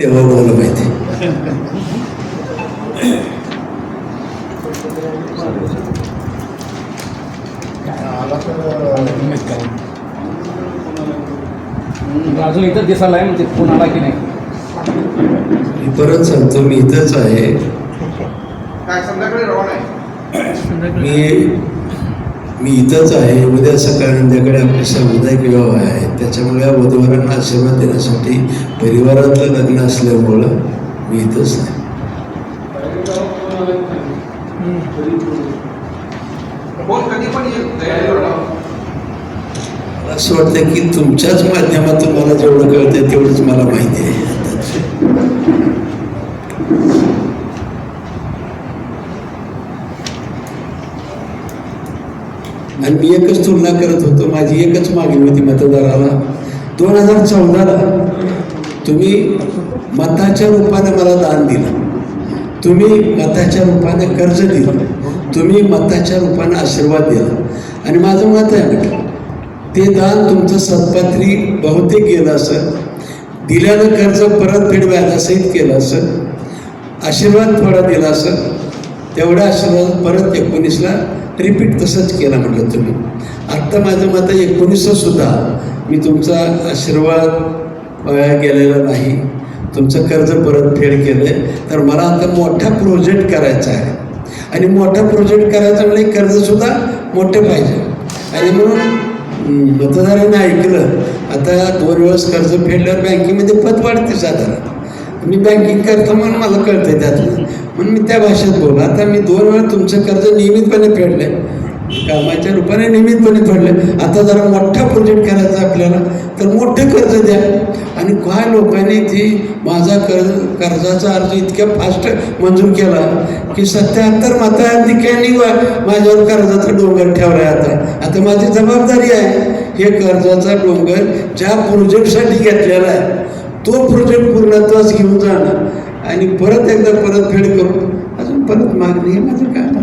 तेव्हा मला माहिती. अजून इथं दिसायला आहे म्हणजे फोन आला की नाही. मी परत सांगतो, मी इथंच आहे. मी इथंच आहे. उद्या सकाळी संध्याकाळी आपले सामुदायिक विवाह आहे, त्याच्यामुळे या वधूवरांना आशीर्वाद देण्यासाठी परिवारातलं लग्न असल्यामुळं मी इथंच आहे. असं वाटतं की तुमच्याच माध्यमातून मला जेवढं कळतंय तेवढंच मला माहिती आहे. आणि मी एकच तुलना करत होतो, माझी एकच मागणी होती मतदाराला. 2014ला तुम्ही मताच्या रूपाने मला दान दिलं, तुम्ही मताच्या रूपाने कर्ज दिलं, तुम्ही मताच्या रूपाने आशीर्वाद दिला. आणि माझं मत आहे म्हटलं, ते दान तुमचं सत्पात्री बहुतेक गेलं असं, दिल्यानं कर्ज परतफेड व्याजासहित केलं असं, आशीर्वाद थोडा दिला असं, तेवढा आशीर्वाद परत 19ला रिपीट तसंच केला म्हटलं तुम्ही. आत्ता माझं मत आहे 19 सुद्धा मी तुमचा आशीर्वाद वाया गेलेला नाही, तुमचं कर्ज परतफेड केलं. तर मला आता मोठा प्रोजेक्ट करायचा आहे, आणि मोठा प्रोजेक्ट करायचा म्हणजे कर्जसुद्धा मोठे पाहिजे. आणि म्हणून मतदारांनी ऐकलं, आता 2 वेळेस कर्ज फेडल्यावर बँकेमध्ये पत वाढते साधारण. मी बँकिंग करतो म्हणून मला कळतं त्यातलं, म्हणून मी त्या भाषेत बोललो. आता मी 2 वेळा तुमचं कर्ज नियमितपणे फेडलंय, कामाच्या रूपाने नियमितपणे फेडलं. आता जरा मोठा प्रोजेक्ट करायचा आपल्याला, तर मोठं कर्ज द्या. आणि काय लोकांनी ती माझा कर्जाचा अर्ज इतक्या फास्ट मंजूर केला की 77 मताधिक्यांनी माझ्यावर कर्जाचा डोंगर ठेवला आहे. आता माझी जबाबदारी आहे, हे कर्जाचा डोंगर ज्या प्रोजेक्टसाठी घेतलेला आहे तो प्रोजेक्ट पूर्णत्वास घेऊन जाणं आणि परत एकदा परतफेड करून अजून परत मागणी, हे माझं काम.